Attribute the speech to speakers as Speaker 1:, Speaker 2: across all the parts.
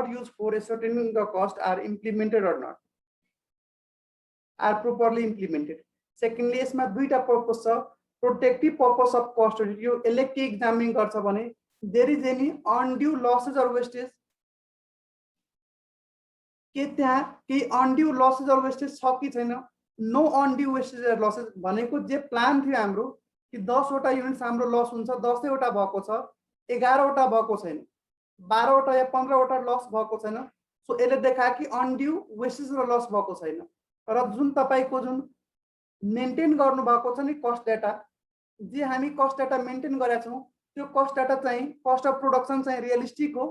Speaker 1: method used for ascertaining the cost are implemented or not, are properly implemented. Secondly, यसमा दुईटा purpose छ. Protective purpose of cost audit, यो यसले के examine गर्छ भने there is any undue losses or wastage, के त्यहाँ केही अनड्यू लसेस अर वेस्टेज छ कि छैन. No undue wastage or losses भनेको जे प्लान थियो हाम्रो कि 10 वटा युनिट्स हाम्रो लस हुन्छ, 10 वटा भएको छ, 11 वटा भएको छैन, 12 वटा या 15 वटा लस भएको छैन. सो यसले देखायो कि अनड्यू वेस्टेज र लस भएको छैन. र जुन तपाईको जुन मेन्टेन गर्नु भएको छ नि कस्ट डाटा, जे हामी कस्ट डाटा मेन्टेन गरेका छौं त्यो कस्ट डाटा चाहिँ कस्ट अफ प्रोडक्सन चाहिँ रियलिस्टिक हो,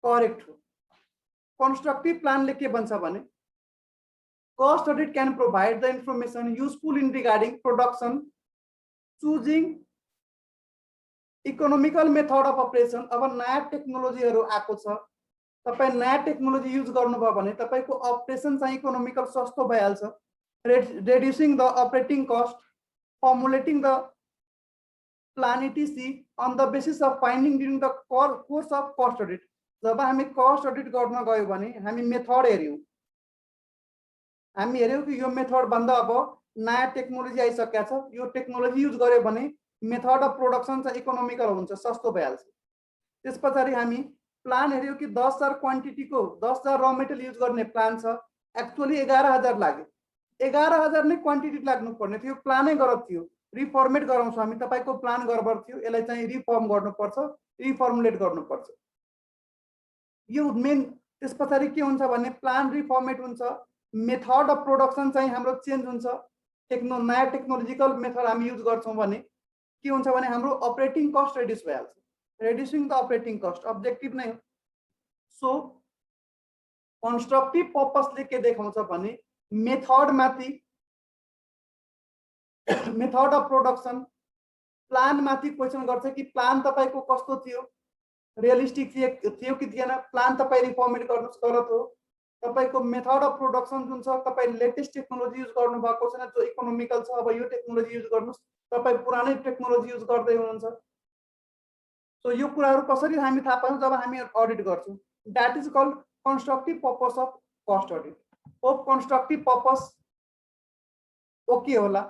Speaker 1: करेक्ट हो. कन्स्ट्रक्टिभ प्लानले के भन्छ भने cost audit can provide the information useful in regarding production, choosing economical method of operation. अब नयाँ टेक्नोलोजीहरु आएको छ, तपाई नयाँ टेक्नोलोजी युज गर्नुभयो भने तपाईको अपरेसन चाहिँ इकोनोमिकल सस्तो भइहाल्छ. Reducing the operating cost, formulating the plan etc on the basis of finding during the course of cost audit. जब हामी cost audit गर्न गयो भने हामी मेथड हेर्यौं, हामी हेर्यौं कि यो मेथड भन्दा अब नयाँ टेक्नोलोजी आइसकेको छ, यो टेक्नोलोजी युज गर्यो भने मेथड अफ प्रोडक्सन चाहिँ इकोनोमिकल हुन्छ, सस्तो भइहाल्छ. त्यसपछि हामी प्लान हेर्यौं कि 10,000 क्वान्टिटीको 10,000 र मेटेरियल युज गर्ने प्लान छ, एक्चुअली 11,000 लाग्यो. 11,000 नै क्वान्टिटी लाग्नु पर्ने थियो, प्लानै गलत थियो. रिफर्मेट गराउँछौं हामी, तपाईको प्लान गडबड थियो, यसलाई चाहिँ रिफर्म गर्नुपर्छ, रिफर्मुलेट गर्नुपर्छ. यो मेन. त्यसपछि के हुन्छ भने प्लान रिफर्मेट हुन्छ, मेथड अफ प्रोडक्सन चाहिँ हाम्रो चेन्ज हुन्छ. नयाँ टेक्नोलोजिकल मेथड हामी युज गर्छौं भने के हुन्छ भने हाम्रो अपरेटिङ कस्ट रिड्युस भइहाल्छ. Reducing the operating cost objective नै हो. सो कन्स्ट्रक्टिभ पर्पसले के देखाउँछ भने मेथड माथि, मेथड अफ प्रोडक्सन, प्लान माथि क्वेशन गर्छ कि प्लान तपाईको कस्तो थियो, रियलिस्टिक थियो कि थिएन, प्लान तपाई रिफर्मेट गर्नुस् गलत हो. तपाईको मेथड अफ प्रोडक्सन जुन छ तपाई लेटेस्ट टेक्नोलोजी युज गर्नु भएको छैन जो इकोनोमिकल छ, अब यो टेक्नोलोजी युज गर्नुस्, तपाई पुरानै टेक्नोलोजी युज गर्दै हुनुहुन्छ. सो यो कुराहरु कसरी हामी थाहा पाउँछौं जब हामी अडिट गर्छौं. That is called constructive purpose of cost audit. Hope constructive purpose okay होला.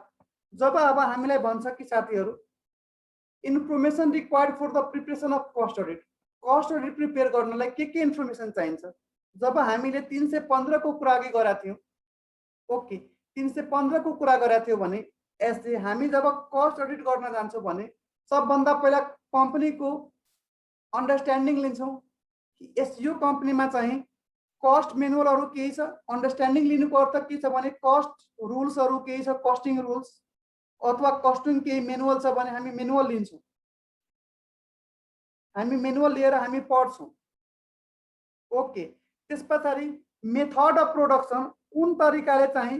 Speaker 1: जब अब हामीलाई भन्छ कि साथीहरु information required for the preparation of cost audit, cost audit prepare गर्नलाई के इन्फर्मेसन चाहिन्छ. जब हामीले 315 को कुरा अघि गरेका थियौं, ओके 315 को कुरा गरेका थियौं भने यसले हामी जब कस्ट अडिट गर्न जान्छौं भने सबभन्दा पहिला कम्पनीको अन्डरस्ट्यान्डिङ लिन्छौं कि यस यो कम्पनीमा चाहिँ कस्ट म्यानुअलहरु केही छ. अन्डरस्ट्यान्डिङ लिनुको अर्थ के छ भने कस्ट रुल्सहरु केही छ, कस्टिङ रुल्स अथवा कस्टिङ केही म्यानुअल छ भने हामी म्यानुअल लिन्छौं. हामी म्यानुअल लिएर हामी पढ्छौं. ओके. त्यसपछि मेथड अफ प्रोडक्सन, कुन तरिकाले चाहिँ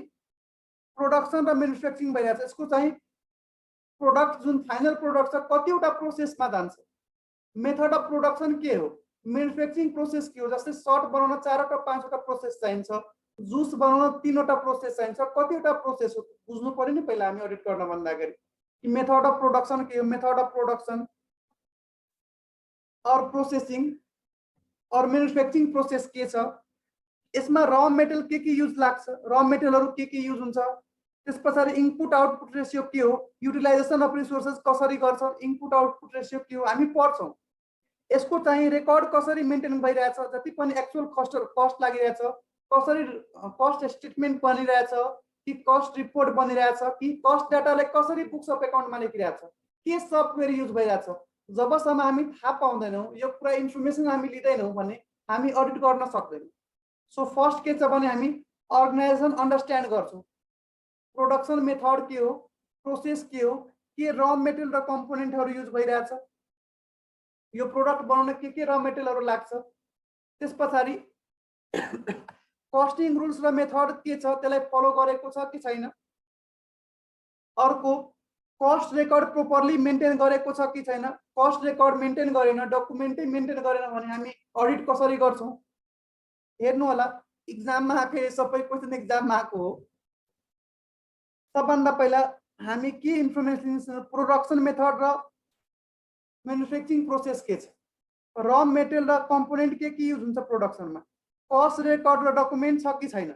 Speaker 1: प्रोडक्सन र म्यानुफ्याक्चरिङ भइरहेछ, यसको चाहिँ प्रोडक्ट जुन फाइनल प्रोडक्ट छ कतिवटा प्रोसेसमा जान्छ. मेथड अफ प्रोडक्सन के हो, म्यानुफ्याक्चरिङ प्रोसेस के हो. जस्तै सर्ट बनाउन 4 वटा 5 वटा प्रोसेस चाहिन्छ, जुस बनाउन 3 वटा प्रोसेस चाहिन्छ, कतिवटा प्रोसेस हो बुझ्नु पर्यो नि पहिला हामी अडिट गर्न भन्दाखेरि कि मेथड अफ प्रोडक्सन के हो. मेथड अफ प्रोडक्सन और प्रोसेसिङ और मैन्युफैक्चरिंग प्रोसेस के छ, यसमा र मेटेरियल के युज लाग्छ, र मेटेरियलहरु के युज हुन्छ. त्यसपछि इनपुट आउटपुट रेशियो के हो, युटिलाइजेसन अफ रिसोर्सेस कसरी गर्छ, इनपुट आउटपुट रेशियो के हो हामी पढ्छौं. यसको चाहिँ रेकर्ड कसरी मेन्टेन भइरहेछ, जति पनि एक्चुअल कस्ट लागिरहेछ, कसरी कस्ट स्टेटमेन्ट बनिरहेछ कि कस्ट रिपोर्ट बनिरहेछ कि कस्ट डाटाले कसरी बुक्स अफ अकाउन्टमा लेखिरहेछ, के सफ्टवेयर युज भइरहेछ. जबसम्म हामी थाहा पाउँदैनौं, यो पुरा इन्फर्मेसन हामी लिदैनौं भने हामी अडिट गर्न सक्दैनौं. सो फर्स्ट के छ भने हामी अर्गनाइजेसन अन्डरस्ट्यान्ड गर्छौं. प्रोडक्सन मेथड के हो, प्रोसेस के हो, के र मेटेरियल र कम्पोनेन्टहरु युज भइरहेछ, यो प्रोडक्ट बनाउन के र मेटेरियलहरु लाग्छ. त्यसपछि कस्टिङ रुल्स र मेथड के छ, त्यसलाई फलो गरेको छ कि छैन. अर्को कस्ट रेकर्ड प्रोपरली मेन्टेन गरेको छ कि छैन. कस्ट रेकर्ड मेन्टेन गरेन, डकुमेन्टै मेन्टेन गरेन भने हामी अडिट कसरी गर्छौं. हेर्नु होला एक्जाममा आके सबै क्वेशन एक्जाममा आएको हो. सबभन्दा पहिला हामी के इन्फर्मेसन, प्रोडक्सन मेथड र म्यानुफ्याक्चरिङ प्रोसेस के छ. र मेटेरियल र कम्पोनेन्ट के युज हुन्छ प्रोडक्सनमा, कस्ट रेकर्ड र डकुमेन्ट छ कि छैन,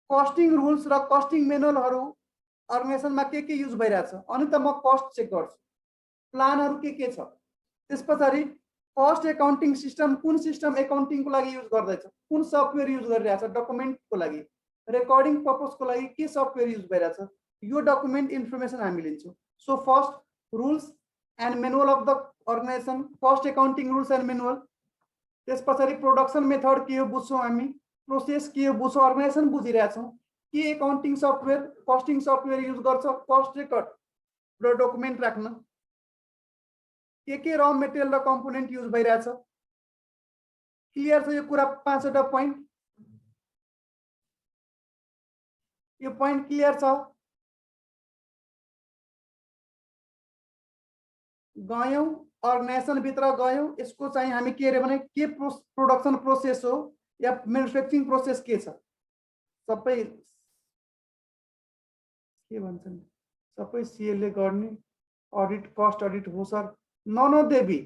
Speaker 1: कस्टिङ रुल्स र कस्टिङ मेनुअलहरू अर्गनाइजेसनमा के युज भइरहेछ, अनि त म कस्ट चेक गर्छु, प्लानहरू के छ, त्यस पछाडि कस्ट एकाउन्टिङ सिस्टम कुन सिस्टम एकाउन्टिङको लागि युज गर्दैछ, कुन सफ्टवेयर युज गरिरहेछ, डकुमेन्टको लागि रेकर्डिङ पर्पजको लागि के सफ्टवेयर युज भइरहेछ, यो डकुमेन्ट इन्फर्मेसन हामी लिन्छौँ। So first rules and manual of the organisation, cost accounting rules and manual, त्यस पछाडि प्रोडक्सन मेथड के हो बुझ्छौँ हामी, प्रोसेस के हो बुझ्छौँ, अर्गनाइजेसन बुझिरहेछौँ, के accounting software costing software use गर्छ कस्ट रेकर्ड र डकुमेन्ट राख्न, के र मेटेरियल र कम्पोनेन्ट युज भइरहेछ, क्लियर छ यो कुरा, 5वटा पोइन्ट, यो पोइन्ट क्लियर छ। गयौँ अर्गनाइजेसन भित्र गयौँ, यसको चाहिँ हामी के अरे भने के प्रोडक्सन प्रोसेस हो या म्यानुफ्याक्चरिङ प्रोसेस के छ, सबै के भन्छन्, सबै सीएले गर्ने अडिट कस्ट अडिट हो सर, नो देवी,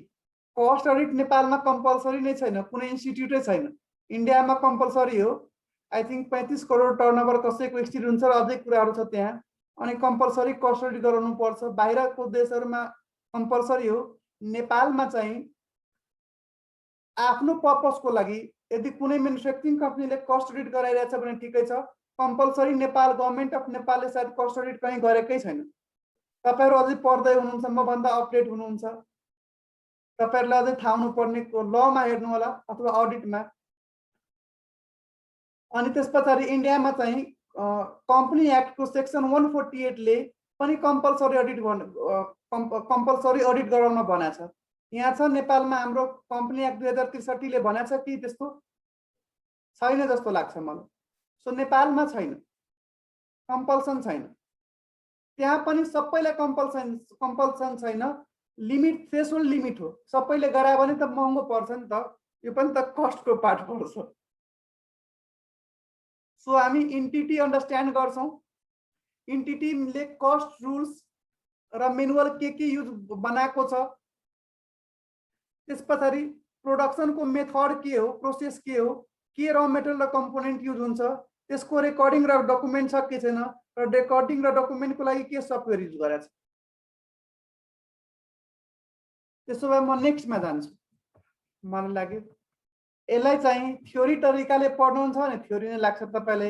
Speaker 1: कस्ट अडिट नेपालमा कम्पलसरी नै छैन, कुनै इन्स्टिट्युटै छैन, इन्डियामा कम्पलसरी हो। आई थिङ्क 35 करोड टर्नओभर कसैको इन्स्टिट्युट हुन्छ र अझै कुराहरू छ त्यहाँ, अनि कम्पलसरी कस्ट अडिट गराउनु पर्छ, बाहिरको देशहरूमा कम्पलसरी हो, नेपालमा चाहिँ आफ्नो पर्पजको लागि यदि कुनै म्यानुफ्याक्चरिङ कम्पनीले कस्ट अडिट गराइरहेछ भने ठिकै छ, कम्पलसरी नेपाल गभर्मेन्ट अफ नेपालले सायद कस्ट अडिट कहीँ गरेकै छैन। तपाईहरु अझै पढ्दै हुनुहुन्छ, मभन्दा अपडेट हुनुहुन्छ, तपाईहरुले अझै थाहा हुनुपर्ने लमा हेर्नु होला अथवा अडिटमा। अनि त्यस पछाडि इन्डियामा चाहिँ कम्पनी एक्टको सेक्सन 148 ले पनि कम्पलसरी अडिट गराउन भनेको छ। यहाँ छ नेपालमा हाम्रो कम्पनी एक्ट 2063 ले भनेको छ कि त्यस्तो छैन जस्तो लाग्छ मलाई। सो नेपालमा छैन, कम्पल्सन छैन, त्यहाँ पनि सबैलाई कम्पल्सन छैन, लिमिट थ्रेसहोल्ड लिमिट हो, सबैले गरायो भने त महँगो पर्छ नि त, यो पनि त कस्टको पार्ट पर्छ। सो हामी इन्टिटी अन्डरस्ट्यान्ड गर्छौं, इन्टिटीले कस्ट रुल्स र मेनुअल के युज बनाएको छ, त्यस पछाडि प्रोडक्सनको मेथड के हो, प्रोसेस के हो, के र मेटेरियल र कम्पोनेन्ट युज हुन्छ, त्यसको रेकर्डिङ र डकुमेन्ट छ के छैन, र रेकर्डिङ र डकुमेन्टको लागि के सफ्टवेयर युज गरेछ। त्यसो भए म नेक्स्टमा जान्छु। मलाई लाग्यो यसलाई चाहिँ थ्योरी तरिकाले पढ्नुहुन्छ भने थ्योरी नै लाग्छ, तपाईले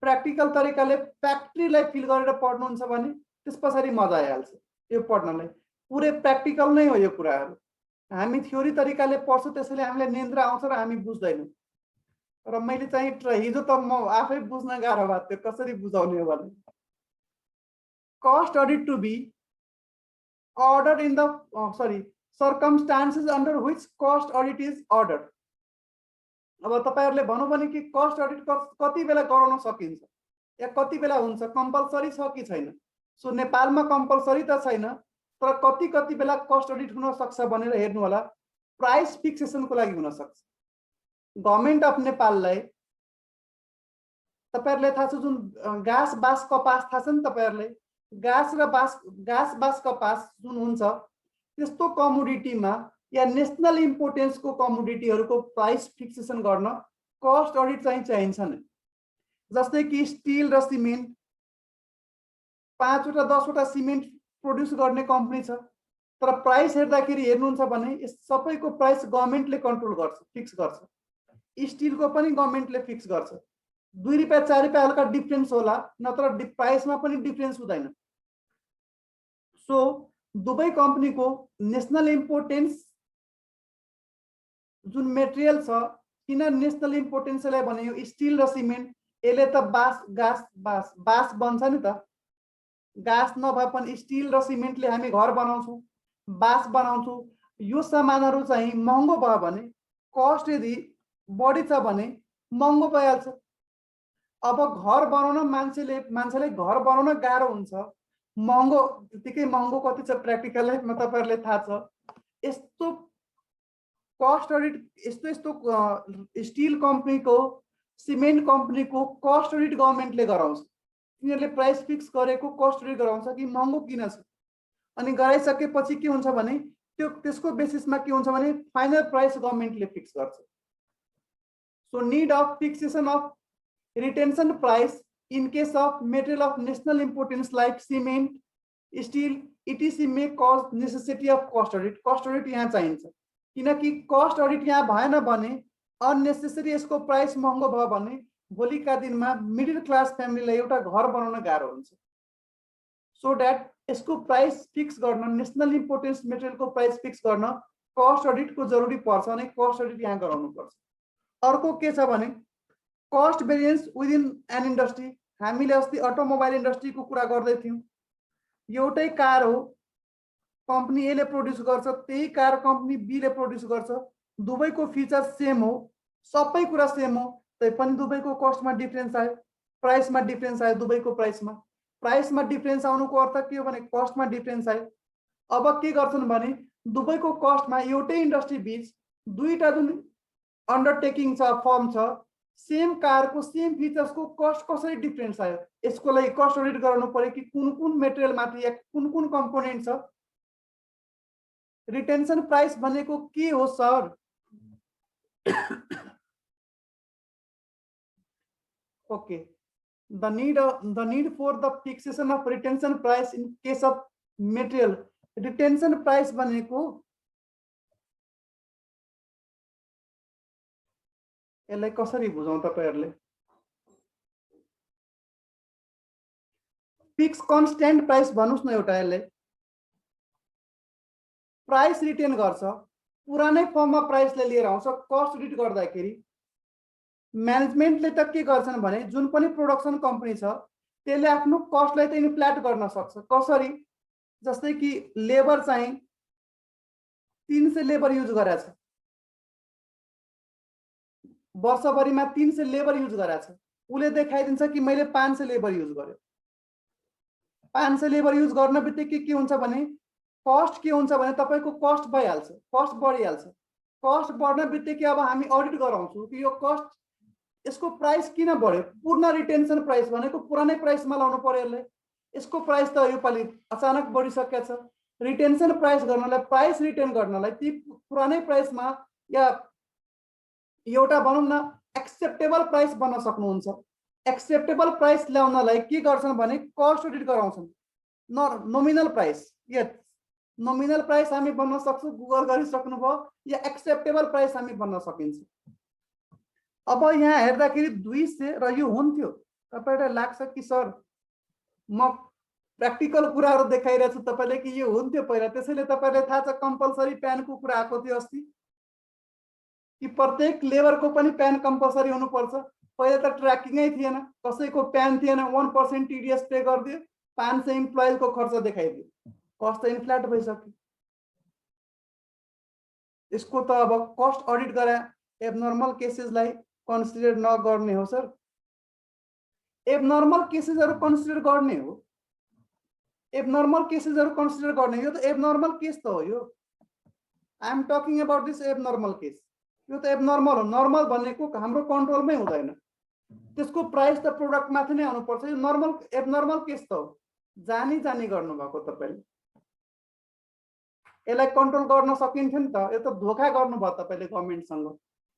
Speaker 1: प्र्याक्टिकल तरिकाले फ्याक्ट्रीलाई फिल गरेर पढ्नुहुन्छ भने त्यस पछाडि मजा आइहाल्छ यो पढ्नलाई। पुरै प्र्याक्टिकल नै हो यो कुराहरू, हामी थ्योरी तरिकाले पढ्छौँ त्यसैले हामीलाई निन्द्रा आउँछ र हामी बुझ्दैनौँ। र मैले चाहिँ हिजो त म आफै बुझ्न गाह्रो भयो, त्यो कसरी बुझाउने हो भने cost audit to be ordered in the circumstances under which cost audit is ordered। अब तपाईहरुले भन्नु भने कि कस्ट अडिट कति बेला गराउन सकिन्छ या कति बेला हुन्छ, कम्पलसरी छ कि छैन। सो नेपालमा कम्पलसरी त छैन, तर कति बेला कस्ट अडिट हुन सक्छ भनेर हेर्नु होला। प्राइस फिक्सेसनको लागि हुन सक्छ। गभर्नमेन्ट अफ नेपाललाई तपाईहरुले थाहा छ जुन घाँस बाँस कपास थाहा छ नि तपाईहरुले, घाँस र बाँस कपास जुन हुन्छ त्यस्तो कमोडिटीमा या नेशनल इम्पोर्टेन्सको कमोडिटीहरूको प्राइस फिक्सेसन गर्न कस्ट अडिट चाहिँ चाहिन्छ नै। जस्तै कि स्टिल र सिमेन्ट, 5 वटा 10 वटा सिमेन्ट प्रोड्युस गर्ने कम्पनी छ, तर प्राइस हेर्दाखेरि हेर्नुहुन्छ भने यस सबैको प्राइस गभर्नमेन्टले कन्ट्रोल गर्छ, फिक्स गर्छ। स्टिलको पनि गभर्नमेन्टले फिक्स गर्छ, 2 रुपैयाँ 4 रुपैयाँ हल्का डिफरेन्स होला, नत्र प्राइसमा पनि डिफरेन्स हुँदैन। सो दुवै कम्पनीको नेशनल इम्पोर्टेन्स जुन मेटेरियल छ, किन नेशनल इम्पोर्टेन्सलाई भने यो स्टिल र सिमेन्ट, यसले त बाँस बन्छ नि त, घाँस नभए पनि स्टिल र सिमेन्टले हामी घर बनाउँछौँ, बाँस बनाउँछौँ, यो सामानहरू चाहिँ महँगो भयो भने कस्ट यदि बढी छ भने महँगो भइहाल्छ। अब घर बनाउन मान्छेले घर बनाउन गाह्रो हुन्छ, महँगो, त्यतिकै महँगो कति छ प्र्याक्टिकल लाइफमा तपाईहरुले थाहा छ। यस्तो कस्ट अडिट यस्तो स्टिल कम्पनीको, सिमेन्ट कम्पनीको कस्ट अडिट गभर्नमेन्टले गराउँछ। तिनीहरूले प्राइस फिक्स गरेको कस्ट अडिट गराउँछ कि महँगो किन छ, अनि गराइसकेपछि के हुन्छ भने त्यसको बेसिसमा के हुन्छ भने फाइनल प्राइस गभर्नमेन्टले फिक्स गर्छ। So need of fixation of retention price in case of material of national importance like cement, steel etc may cause necessity of cost audit. Cost audit यहाँ चाहिन्छ किनकि कस्ट अडिट यहाँ भएन भने unnecessary यसको price महँगो भयो भने भोलिका दिनमा मिडल क्लास फ्यामिलीलाई एउटा घर बनाउन गाह्रो हुन्छ। सो दैट यसको प्राइस फिक्स गर्न, नेशनल इम्पोर्टेन्स मेटेरियलको प्राइस फिक्स गर्न कस्ट अडिटको जरुरी पर्छ अनि कस्ट अडिट यहाँ गराउनु पर्छ। अर्को के छ भने cost variance within an industry. हामीले अस्ति अटोमोबाइल इन्डस्ट्रीको कुरा गर्दै थियौँ। एउटै कार हो, कम्पनी ए ले प्रोड्युस गर्छ, त्यही कार कम्पनी बी ले प्रोड्युस गर्छ, दुवैको फिचर सेम हो, सबै कुरा सेम हो, तैपनि दुवैको कस्टमा डिफरेन्स आयो, प्राइसमा डिफरेन्स आयो। दुवैको प्राइसमा डिफरेन्स आउनुको अर्थ के हो भने कस्टमा डिफरेन्स आयो। अब के गर्छन् भने दुवैको कस्टमा एउटै इन्डस्ट्री बीच दुईटा जुन अन्डरटेकिङ छ, फर्म छ, सेम कारको सेम फिचर्सको कस्ट कसरी डिफरेन्स आयो, यसको लागि कस्ट अडिट गराउनु पर्यो कि कुन कुन मेटेरियल माथि या कुन कुन कम्पोनेन्ट छ। रिटेन्सन प्राइस भनेको के हो sir? Okay, the need for the fixation of retention price in case of material. retention price भनेको यसलाई कसरी बुझाउँ तपाईहरुले? फिक्स कन्स्टेन्ट प्राइस भन्नुस् न एउटा। यसले प्राइस रिटेन गर्छ, पुरानै फर्ममा प्राइसले लिएर आउँछ। कस्ट अडिट गर्दाखेरि म्यानेजमेन्टले त के गर्छन् भने जुन पनि प्रोडक्सन कम्पनी छ त्यसले आफ्नो कस्टलाई त इन्फ्ल्याट गर्न सक्छ। कसरी? जस्तै कि लेबर चाहिँ 300 लेबर युज गरेछ, वर्षभरिमा 300 लेबर युज गरेछ, उले देखाइदिन्छ कि मैले 500 लेबर युज गर्यो। 500 लेबर युज गर्न बित्तिकै के हुन्छ भने कस्ट के हुन्छ भने तपाईको कस्ट भइहाल्छ, कस्ट बढिहाल्छ। कस्ट बढ्न बित्तिकै अब हामी अडिट गराउँछौँ कि यो कस्ट, यसको प्राइस किन बढ्यो? पूर्ण रिटेन्सन प्राइस भनेको पुरानै प्राइसमा लाउनु पर्यो यसले। यसको प्राइस त योपालि अचानक बढिसकेको छ। रिटेन्सन प्राइस गर्नलाई, प्राइस रिटेन गर्नलाई ती पुरानै प्राइसमा या एउटा भनौँ न एक्सेप्टेबल प्राइस बन्न सक्नुहुन्छ। एक्सेप्टेबल प्राइस ल्याउनलाई के गर्छन् भने कस्ट अडिट गराउँछन्। नोमिनल प्राइस, यस नोमिनल प्राइस हामी बन्न सक्छौँ, गुगल गरिसक्नुभयो, या एक्सेप्टेबल प्राइस हामी बन्न सकिन्छ। अब यहाँ हेर्दाखेरि 200 र यो हुन्थ्यो। तपाईलाई लाग्छ कि सर म प्र्याक्टिकल कुराहरू देखाइरहेको छु तपाईले कि यो हुन्थ्यो पहिला, त्यसैले तपाईलाई थाहा छ कम्पलसरी प्यानको कुरा आएको थियो अस्ति कि प्रत्येक लेबरको पनि प्यान कम्पलसरी हुनुपर्छ। पहिला त ट्र्याकिङै थिएन, कसैको प्यान थिएन, 1% टिडिएस पे गरिदियो, 500 इम्प्लोइजको खर्च देखाइदियो, कस्ट त इन्फ्ल्याट भइसक्यो। यसको त अब कस्ट अडिट गरे एबनर्मल केसेसलाई कन्सिडर नगर्ने हो सर। एबनर्मल केसेसहरु कन्सिडर गर्ने हो, एबनर्मल केसेसहरु कन्सिडर गर्ने। यो त एबनर्मल केस त हो यो। I am talking about this abnormal case. यो त एबनर्मल हो। नर्मल भनेको हाम्रो कन्ट्रोलमै हुँदैन, त्यसको प्राइस त प्रोडक्ट माथि नै आउनु पर्छ। यो नर्मल एबनर्मल केस त हो, जानी जानी गर्नु भएको तपाईले। यसलाई कन्ट्रोल गर्न सकिन्थ्यो नि त। यो त धोका गर्नुभयो तपाईले गभर्नमेन्टसँग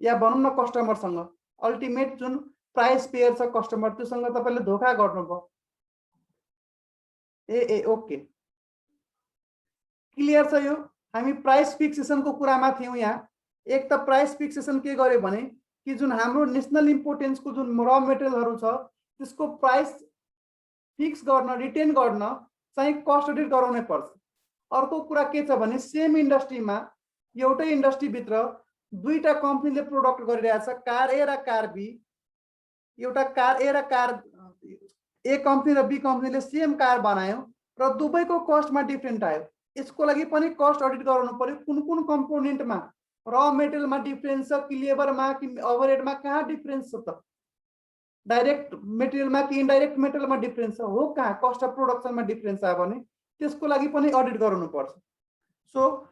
Speaker 1: या भनौँ न कस्टमरसँग। अल्टिमेट जुन प्राइस पेयर छ कस्टमर, त्योसँग तपाईले धोका गर्नुभयो। ए ओके, क्लियर छ यो। हामी प्राइस फिक्सेसनको कुरामा थियौँ यहाँ। एक त प्राइस फिक्सेसन के गर्यो भने कि जुन हाम्रो नेशनल इम्पोर्टेन्सको जुन र मेटेरियलहरू छ त्यसको प्राइस फिक्स गर्न, रिटेन गर्न चाहिँ कस्ट अडिट गराउनै पर्छ। अर्को कुरा के छ भने सेम इन्डस्ट्रीमा, एउटै इन्डस्ट्रीभित्र दुईटा कम्पनीले प्रोडक्ट गरिरहेछ, कार ए र कार बी। एउटा कार ए र कार ए कम्पनी र बी कम्पनीले सेम कार बनायो र दुवैको कस्टमा डिफरेन्ट आयो। यसको लागि पनि कस्ट अडिट गराउनु पर्यो। कुन कुन कम्पोनेन्टमा र मेटेरियलमा डिफरेन्स छ कि लेबरमा कि ओभरहेडमा कहाँ डिफरेन्स छ त? डाइरेक्ट मेटेरियलमा कि इनडाइरेक्ट मेटेरियलमा डिफरेन्स छ हो, कहाँ कस्ट अफ प्रोडक्सनमा डिफरेन्स आयो भने त्यसको लागि पनि अडिट गराउनु पर्छ। So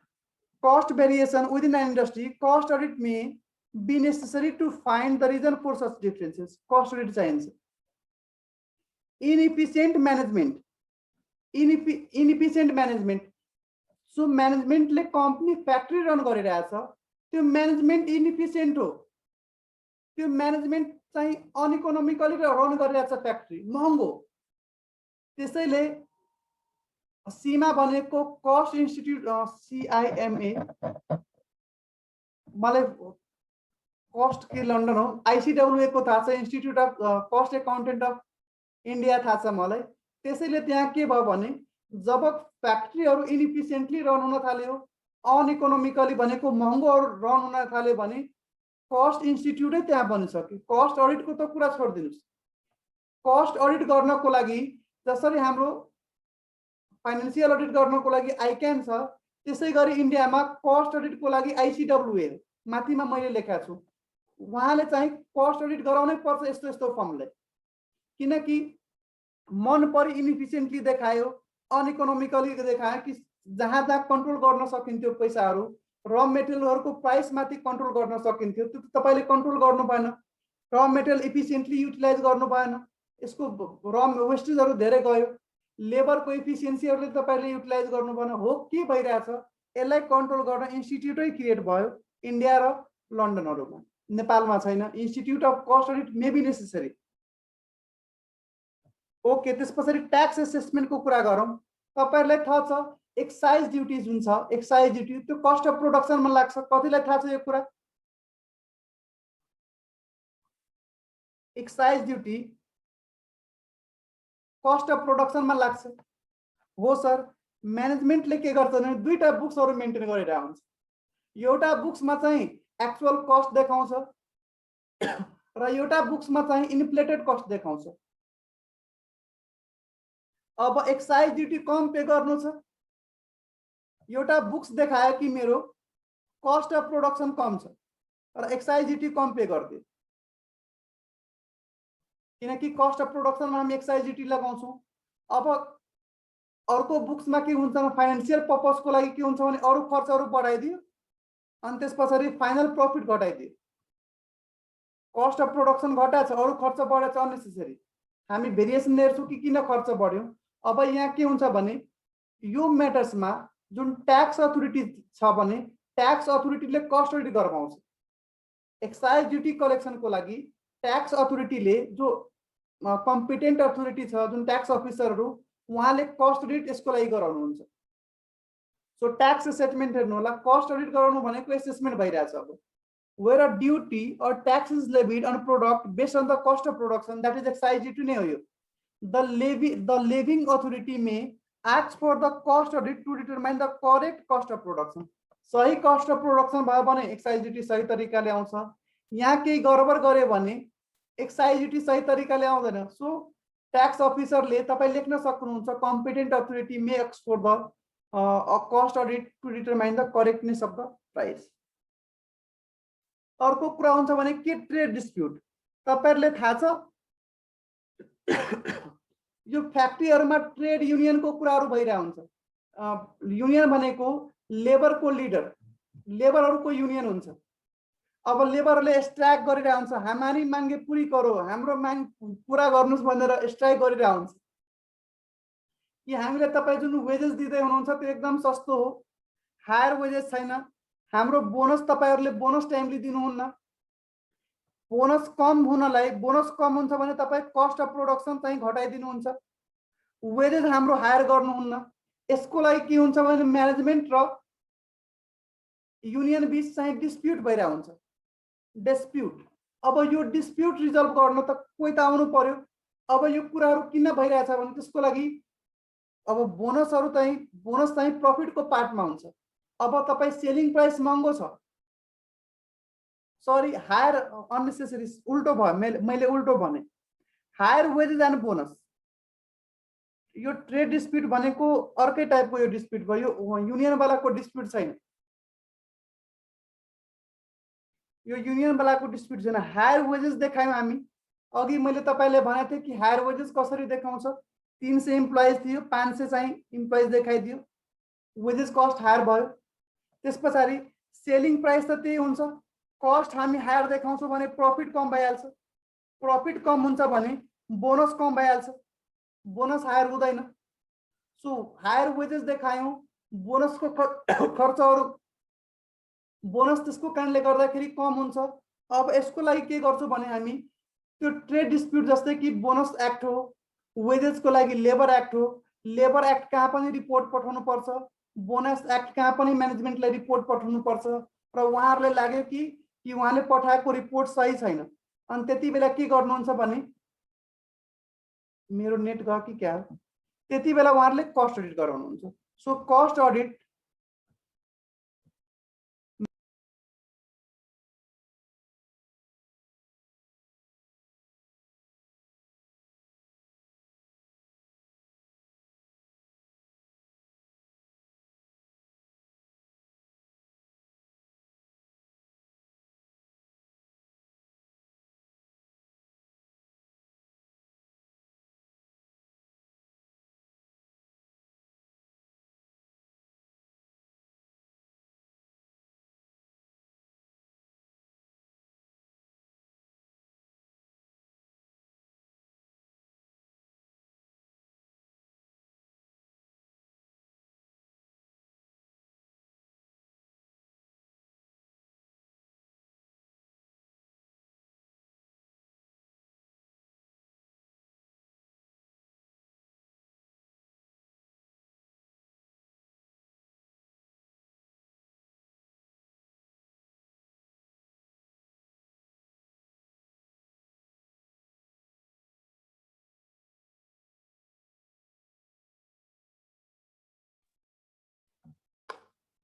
Speaker 1: cost variation within an industry, cost audit may be necessary to find the reason for such differences. Cost audit science. Inefficient management. Inefficient management. So म्यानेजमेन्टले कम्पनी फ्याक्ट्री रन गरिरहेछ, त्यो म्यानेजमेन्ट इनइफिसियन्ट हो, त्यो management चाहिँ अनइकोनोमिकली run गरिरहेछ, factory महँगो। त्यसैले सीमा भनेको कस्ट इन्स्टिट्युट, CIMA, मलाई कस्ट के लन्डन हो, ICWA को थाहा छ, institute of cost accountant of India थाहा छ मलाई। त्यसैले त्यहाँ के भयो भने जब फ्याक्ट्रीहरू इनइफिसियन्टली रन हुन थाल्यो, अनइकोनोमिकली भनेको महँगो रन हुन थाल्यो भने कस्ट इन्स्टिट्युटै त्यहाँ बनिसक्यो। कस्ट अडिटको त कुरा छोडिदिनुहोस्, कस्ट अडिट गर्नको लागि जसरी हाम्रो फाइनेन्सियल अडिट गर्नको लागि आइक्यान छ, त्यसै गरी इन्डियामा कस्ट अडिटको लागि ICWA माथिमा मैले लेखेको छु। उहाँले चाहिँ कस्ट अडिट गराउनै पर्छ यस्तो यस्तो फर्मले, किनकि मन परि इनइफिसियन्टली देखायो, अनइकोनोमिकली देखायो कि जहाँ जहाँ कन्ट्रोल गर्न सकिन्थ्यो पैसाहरू, र मेटेरियलहरूको प्राइस माथि कन्ट्रोल गर्न सकिन्थ्यो, त्यो तपाईँले कन्ट्रोल गर्नु भएन। र मेटेरियल इफिसियन्टली युटिलाइज गर्नु भएन, यसको र वेस्टेजहरू धेरै गयो। लेबरको इफिसियन्सीहरूले तपाईँले युटिलाइज गर्नु भएन। हो के भइरहेछ, यसलाई कन्ट्रोल गर्न इन्स्टिट्युटै क्रिएट भयो इन्डिया र लन्डनहरूमा, नेपालमा छैन। Institute of cost audit may be necessary. Okay, त्यस पछाडि ट्याक्स एसेसमेन्टको कुरा गरौँ। तपाईँहरूलाई थाहा छ एक्साइज ड्युटी जुन छ, एक्साइज ड्युटी त्यो कस्ट अफ प्रोडक्सनमा लाग्छ। कतिलाई थाहा छ यो कुरा? एक्साइज ड्युटी कस्ट अफ प्रोडक्सनमा लाग्छ। हो सर, म्यानेजमेन्टले के गर्छ भने दुईटा बुक्सहरू मेन्टेन गरिरहेको हुन्छ। एउटा बुक्समा चाहिँ एक्चुअल कस्ट देखाउँछ र एउटा बुक्समा चाहिँ इन्फ्लेटेड कस्ट देखाउँछ। अब एक्साइज ड्युटी कम पे गर्नु छ, एउटा बुक्स देखायो कि मेरो कस्ट अफ प्रोडक्सन कम छ र एक्साइज ड्युटी कम पे गरिदियो, किनकि कस्ट अफ प्रोडक्सनमा हामी एक्साइज ड्युटी लगाउँछौँ। अब अर्को बुक्समा के हुन्छ भने फाइनेन्सियल पर्पजको लागि के हुन्छ भने अरू खर्चहरू बढाइदियो अनि त्यस पछाडि फाइनल प्रफिट घटाइदियो। कस्ट अफ प्रोडक्सन घटाएको छ, अरू खर्च बढेको छ अननेसेसरी। हामी भेरिएसन हेर्छौँ कि किन खर्च बढ्यो। अब यहाँ के हुन्छ भने यो म्याटर्समा जुन ट्याक्स अथोरिटी छ भने ट्याक्स अथोरिटीले कस्ट अडिट गराउँछ। एक्साइज ड्युटी कलेक्सनको लागि ट्याक्स अथोरिटीले जो कम्पिटेन्ट अथोरिटी छ, जुन ट्याक्स अफिसरहरू, उहाँले कस्ट अडिट यसको लागि गराउनुहुन्छ। सो ट्याक्स एसेसमेन्ट हेर्नु होला, कस्ट अडिट गराउनु भनेको एसेसमेन्ट भइरहेछ। अब where a duty or tax is levied on a product based on the cost of production, that is excise duty नै हो यो। The levying authority may ask for the cost audit to determine the correct cost of production. सही cost of production भयो भने excise duty सही तरिकाले आउँछ। यहाँ केही गडबड गर्यो भने excise duty सही तरिकाले आउँदैन। सो ट्याक्स अफिसरले तपाईं लेख्न सक्नुहुन्छ competent authority may ask for the cost audit to determine the correctness of the price. अर्को कुरा हुन्छ भने के ट्रेड डिस्प्युट। तपाईहरुले थाहा छ यो फ्याक्ट्रीहरुमा ट्रेड युनियनको कुराहरु भइरहेको हुन्छ। युनियन भनेको लेबरको लिडर, लेबरहरुको युनियन हुन्छ। अब लेबरले स्ट्राइक गरिरहेको हुन्छ, हमारी मांगे पूरी करो, हाम्रो माग पूरा गर्नुस् भनेर स्ट्राइक गरिरहेको हुन्छ कि हामीले तपाई जुन वेजेस दिदै हुनुहुन्छ त्यो एकदम सस्तो हो, हायर वेजेस छैन, हाम्रो बोनस तपाईहरुले बोनस टाइमली दिनुहुन्न। बोनस कम हुनलाई, बोनस कम हुन्छ भने तपाई कस्ट अफ प्रोडक्सन चाहिँ घटाइदिनुहुन्छ, वेजेस हाम्रो हायर गर्नुहुन्न। यसको लागि के हुन्छ भने म्यानेजमेन्ट र युनियन बीच चाहिँ डिस्प्युट भइरहेको हुन्छ। डिस्प्युट, अब यो डिस्प्युट रिजल्भ गर्न त कोही त आउनु पर्यो। अब यो कुराहरु किन भइरहेछ भने त्यसको लागि अब बोनस चाहिँ प्रफिटको पार्टमा हुन्छ। अब तपाई सेलिङ प्राइस महँगो छ, सरी हायर अननेसेसरी उल्टो भयो, मैले उल्टो भने, हायर वेजेस एन्ड बोनस। यो ट्रेड डिस्प्युट भनेको अर्कै टाइपको यो डिस्प्युट भयो, युनियन वालाको डिस्प्युट छैन। यो युनियन वालाको डिस्प्युट छैन। हायर वेजेस देखायौं हामी। अघि मैले तपाईले भनेको थिएँ कि हायर वेजेस कसरी देखाउँछ। 300 एम्प्लोइज थियो, 500 चाहिँ एम्प्लोइज देखाइदियो, वेजेस कस्ट हायर भयो। त्यसपछि सेलिङ प्राइस त त्यही हुन्छ, कस्ट हामी हायर देखाउँछौं भने प्रफिट कम भइहाल्छ, प्रफिट कम हुन्छ भने बोनस कम भइहाल्छ, बोनस हायर हुँदैन। सो हायर वेजेस देखायौं, बोनसको खर्चहरू बोनस त्यसको कारणले गर्दाखेरि कम हुन्छ। अब यसको लागि के गर्छौँ भने हामी त्यो ट्रेड डिस्प्युट जस्तै कि बोनस एक्ट हो, वेजेसको लागि लेबर एक्ट हो, लेबर एक्ट कहाँ पनि रिपोर्ट पठाउनु पर्छ, बोनस एक्ट कहाँ पनि म्यानेजमेन्टलाई रिपोर्ट पठाउनु पर्छ र उहाँहरूले लाग्यो कि उहाँले पठाएको रिपोर्ट सही छैन, अनि त्यति बेला के गर्नुहुन्छ भने मेरो नेट गयो कि क्या, त्यति बेला उहाँहरूले कस्ट अडिट गराउनुहुन्छ। सो कस्ट अडिट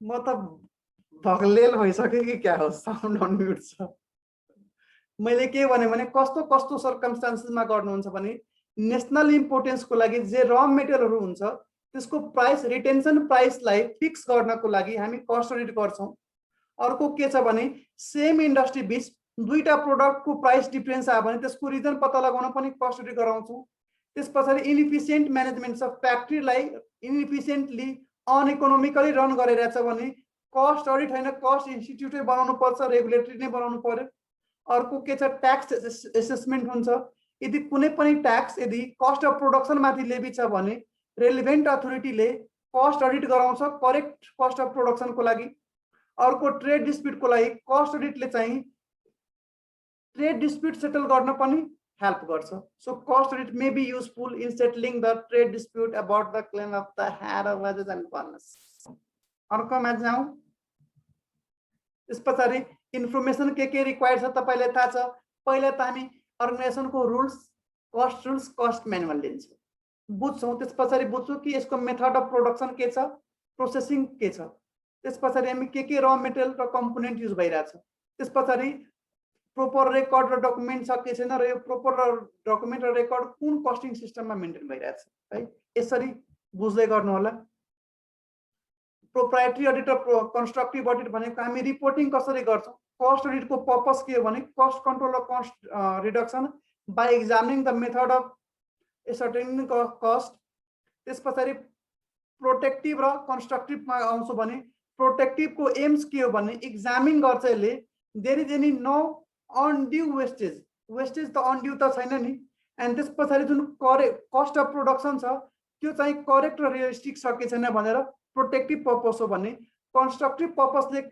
Speaker 1: म त भगलेल भइसक्यो कि क्या हो, साउन्ड अनम्युट छ। मैले के भने कस्तो कस्तो सर्कमस्टान्सेसमा गर्नुहुन्छ भने नेसनल इम्पोर्टेन्सको लागि जे र मेटेरियलहरू हुन्छ त्यसको प्राइस रिटेन्सन प्राइसलाई फिक्स गर्नको लागि हामी कस्ट अडिट गर्छौँ। अर्को के छ भने सेम इन्डस्ट्री बीच दुईटा प्रोडक्टको प्राइस डिफरेन्स आयो भने त्यसको रिजन पत्ता लगाउन पनि कस्ट अडिट गराउँछौँ। त्यस पछाडि इनइफिसियन्ट म्यानेजमेन्ट छ, फ्याक्ट्रीलाई इनइफिसियन्टली अनइकोनोमिकली रन गरिरहेछ भने कस्ट अडिट होइन कस्ट इन्स्टिट्युटै बनाउनु पर्छ, रेगुलेटरी नै बनाउनु पर्यो। अर्को के छ ट्याक्स एसेसमेन्ट हुन्छ, यदि कुनै पनि ट्याक्स यदि कस्ट अफ प्रोडक्सन माथि लेबी छ भने रेलिभेन्ट अथोरिटीले कस्ट अडिट गराउँछ करेक्ट कस्ट अफ प्रोडक्सनको लागि। अर्को ट्रेड डिस्प्युटको लागि कस्ट अडिटले चाहिँ ट्रेड डिस्प्युट सेटल गर्न पनि हेल्प गर्छ। So cost audit may be useful in settling the trade dispute about the claim of the higher wages and bonus. अर्कोमा जाउँ। त्यस पछाडि इन्फर्मेसन के रिक्वायर्ड छ तपाईँलाई थाहा छ। पहिला त हामी अर्गनाइजेसनको रुल्स कस्ट म्यानुअल लिन्छौँ, बुझ्छौँ। त्यस पछाडि बुझ्छौँ कि यसको मेथड अफ प्रोडक्सन के छ, प्रोसेसिङ के छ। त्यस पछाडि हामी के र मेटेरियल र कम्पोनेन्ट युज भइरहेछ। त्यस पछाडि प्रोपर रेकर्ड र डकुमेन्ट छ कि छैन र यो प्रोपर डकुमेन्ट र रेकर्ड कुन कस्टिङ सिस्टममा मेन्टेन भइरहेछ है, यसरी बुझ्दै गर्नु होला। प्रोप्राइटरी अडिट र कन्स्ट्रक्टिभ अडिट भनेको हामी रिपोर्टिङ कसरी गर्छौँ। कस्ट अडिटको पर्पस के हो भने कस्ट कन्ट्रोल र cost reduction by examining the method of ascertaining cost. त्यस पछाडि प्रोटेक्टिभ र कन्स्ट्रक्टिभमा आउँछु भने प्रोटेक्टिभको एम्स के हो भने एक्जामिन गर्छ यसले there is any no undue wastage, wastage त अनड्यू त छैन नि। एन्ड त्यस पछाडि जुन कस्ट अफ प्रोडक्सन छ त्यो चाहिँ करेक्ट र रियलिस्टिक छ कि छैन भनेर प्रोटेक्टिभ पर्पस हो भने कन्स्ट्रक्टिभ पर्पसले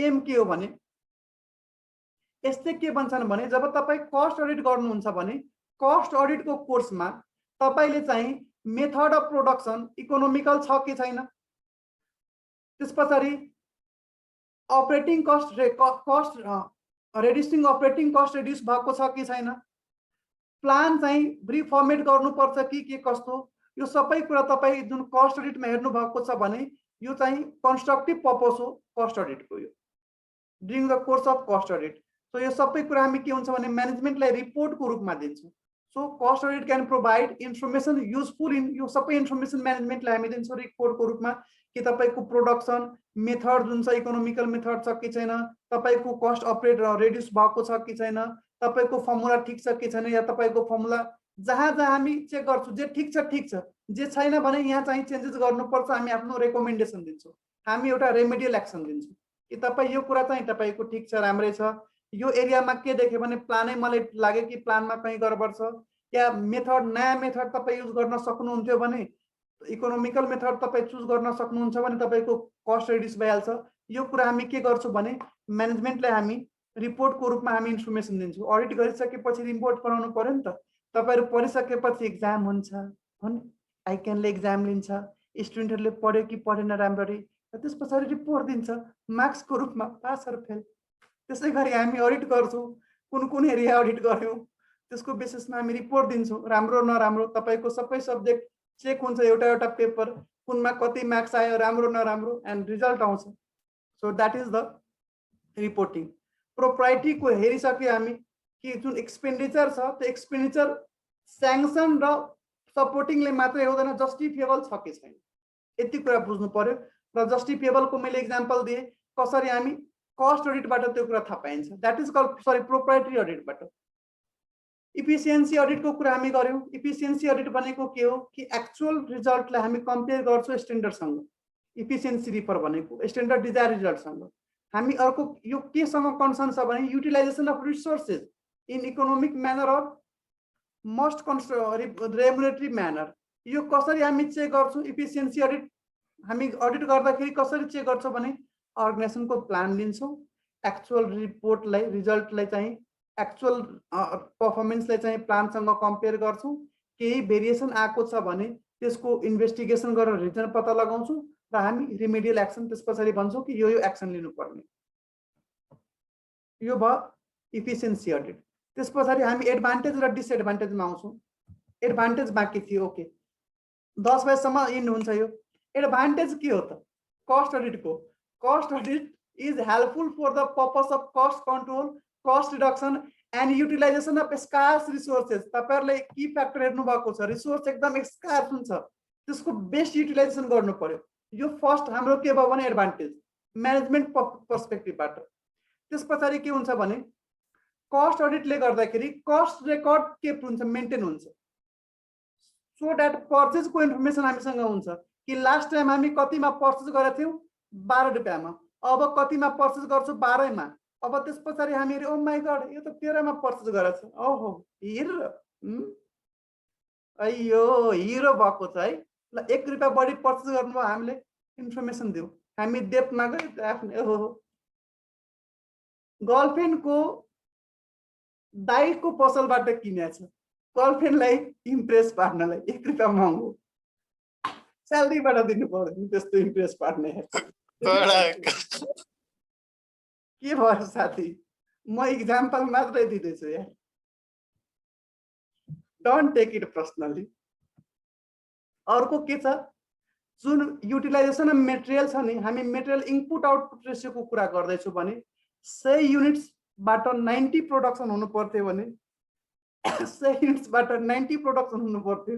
Speaker 1: एम के हो भने यस्तै के भन्छन् भने जब तपाईँ कस्ट अडिट गर्नुहुन्छ भने कस्ट अडिटको कोर्समा तपाईँले चाहिँ मेथड अफ प्रोडक्सन इकोनोमिकल छ कि छैन, त्यस पछाडि operating cost reducing operating cost reduce भएको छ कि छैन, प्लान चाहिँ रिफर्मेट गर्नुपर्छ कि के कस्तो, यो सबै कुरा तपाईँ जुन कस्ट अडिटमा हेर्नु भएको छ भने यो चाहिँ कन्स्ट्रक्टिभ पर्पस हो कस्ट अडिटको, यो during the course of cost audit. So यो सबै कुरा हामी के हुन्छ भने म्यानेजमेन्टलाई रिपोर्टको रूपमा दिन्छौँ। So cost audit can provide information useful in, यो सबै इन्फर्मेसन म्यानेजमेन्टलाई हामी दिन्छौँ रिपोर्टको रूपमा कि तपाईँको प्रोडक्सन मेथड जुन छ इकोनोमिकल मेथड छ कि छैन, तपाईँको कस्ट अपरेट रेड्युस भएको छ कि छैन, तपाईँको फर्मुला ठिक छ कि छैन, या तपाईँको फर्मुला जहाँ हामी चेक गर्छौँ जे ठिक छ, जे छैन भने यहाँ चाहिँ चेन्जेस गर्नुपर्छ, हामी आफ्नो रेकमेन्डेसन दिन्छौँ, हामी एउटा रेमेडियल एक्सन दिन्छौँ कि तपाईँ यो कुरा चाहिँ तपाईँको ठिक छ, राम्रै छ, यो एरियामा के देख्यो भने प्लानै मलाई लाग्यो कि प्लानमा कहीँ गडबड छ, या मेथड नयाँ मेथड तपाईँ युज गर्न सक्नुहुन्थ्यो भने इकोनोमिकल मेथड तपाईँ चुज गर्न सक्नुहुन्छ भने तपाईँको कस्ट रिड्युस भइहाल्छ। यो कुरा हामी के गर्छौँ भने म्यानेजमेन्टलाई हामी रिपोर्टको रूपमा हामी इन्फर्मेसन दिन्छौँ। अडिट गरिसकेपछि रिपोर्ट बनाउनु पर्यो नि त। तपाईँहरू पढिसकेपछि एक्जाम हुन्छ हो नि, आइक्यानले एक्जाम लिन्छ, स्टुडेन्टहरूले पढ्यो कि पढेन राम्ररी, त्यस पछाडि रिपोर्ट दिन्छ मार्क्सको रूपमा पास अर फेल। त्यसै गरी हामी अडिट गर्छौँ, कुन कुन एरिया अडिट गर्यौँ त्यसको बेसिसमा हामी रिपोर्ट दिन्छौँ, राम्रो नराम्रो तपाईँको सबै सब्जेक्ट चेक हुन्छ, एउटा एउटा पेपर कुनमा कति मार्क्स आयो, राम्रो नराम्रो, एन्ड रिजल्ट आउँछ। So that is the reporting. प्रोप्राइटीको हेरिसक्यो हामी कि जुन एक्सपेन्डिचर छ त्यो एक्सपेन्डिचर स्याङ्सन र सपोर्टिङले मात्रै हुँदैन, जस्टिफिएबल छ कि छैन, यति कुरा बुझ्नु पर्यो। र जस्टिफिएबलको मैले इक्जाम्पल दिएँ, कसरी हामी कस्ट अडिटबाट त्यो कुरा थाहा पाइन्छ। द्याट इज कल्ड प्रोप्राइटरी अडिटबाट। इफिसियन्सी अडिटको कुरा हामी गऱ्यौँ। इफिसियन्सी अडिट भनेको के हो कि एक्चुअल रिजल्टलाई हामी कम्पेयर गर्छौँ स्ट्यान्डर्डसँग। इफिसियन्सी रिपर भनेको स्ट्यान्डर्ड डिजायर रिजल्टसँग। हामी अर्को यो केसँग कन्सर्न छ भने utilisation of resources in economic manner or must remuneratory manner. यो कसरी हामी चेक गर्छौँ? इफिसियन्सी अडिट हामी अडिट गर्दाखेरि कसरी चेक गर्छौँ भने अर्गनाइजेसनको प्लान लिन्छौँ, एक्चुअल रिपोर्टलाई रिजल्टलाई चाहिँ एक्चुअल पर्फर्मेन्सलाई चाहिँ प्लानसँग कम्पेयर गर्छौँ, केही भेरिएसन आएको छ भने त्यसको इन्भेस्टिगेसन गरेर रिजन पत्ता लगाउँछौँ र हामी रिमेडियल एक्सन त्यस पछाडि भन्छौँ कि यो एक्सन लिनुपर्ने। यो भयो इफिसियन्सी अडिट। त्यस पछाडि हामी एडभान्टेज र डिसएडभान्टेजमा आउँछौँ। एडभान्टेज बाँकी थियो, ओके 10 बजेसम्म इन हुन्छ। यो एडभान्टेज के हो त? कस्ट अडिटको cost audit is helpful for the purpose of cost control, cost reduction and utilisation of scarce resources. तपाईँहरूले की फ्याक्टर हेर्नु भएको छ, रिसोर्स एकदम स्कार्स हुन्छ, त्यसको बेस्ट युटिलाइजेसन गर्नु पर्यो। यो फर्स्ट हाम्रो के भयो भने एडभान्टेज म्यानेजमेन्ट पर्सपेक्टिभबाट। त्यस पछाडि के हुन्छ भने कस्ट अडिटले गर्दाखेरि कस्ट रेकर्ड के हुन्छ, मेन्टेन हुन्छ, सो द्याट पर्चेजको इन्फर्मेसन हामीसँग हुन्छ कि लास्ट टाइम हामी कतिमा पर्चेज गरेका थियौँ, 12 रुपियाँमा, अब कतिमा पर्चेज गर्छौँ, 12 मा। अब त्यस पछाडि हामीहरू ओ माई गड यो त 13 मा पर्चेज गरेको छ, ओहो हिरो अयो हिरो भएको छ है। ल 1 रुपियाँ बढी पर्चेज गर्नुभयो, हामीले इन्फर्मेसन दिउँ, हामी डेपमा गयो आफ्नै ओहो गर्लफ्रेन्डको दाइको पसलबाट किनेछ, गर्लफ्रेन्डलाई इम्प्रेस पार्नलाई 1 रुपियाँ महँगो, स्यालेरीबाट दिनु पर्दैन त्यस्तो इम्प्रेस पार्ने। के भयो साथी, म इक्जाम्पल मात्रै दिँदैछु यार, डोन्ट टेक इट पर्सनली। अर्को के छ, जुन युटिलाइजेसन अफ मेटेरियल छ नि, हामी मेटेरियल इनपुट आउटपुट रेसियोको कुरा गर्दैछौँ भने 100 युनिट्सबाट 90 प्रोडक्सन हुनु पर्थ्यो भने 100 युनिट्सबाट 90 प्रोडक्सन हुनु पर्थ्यो,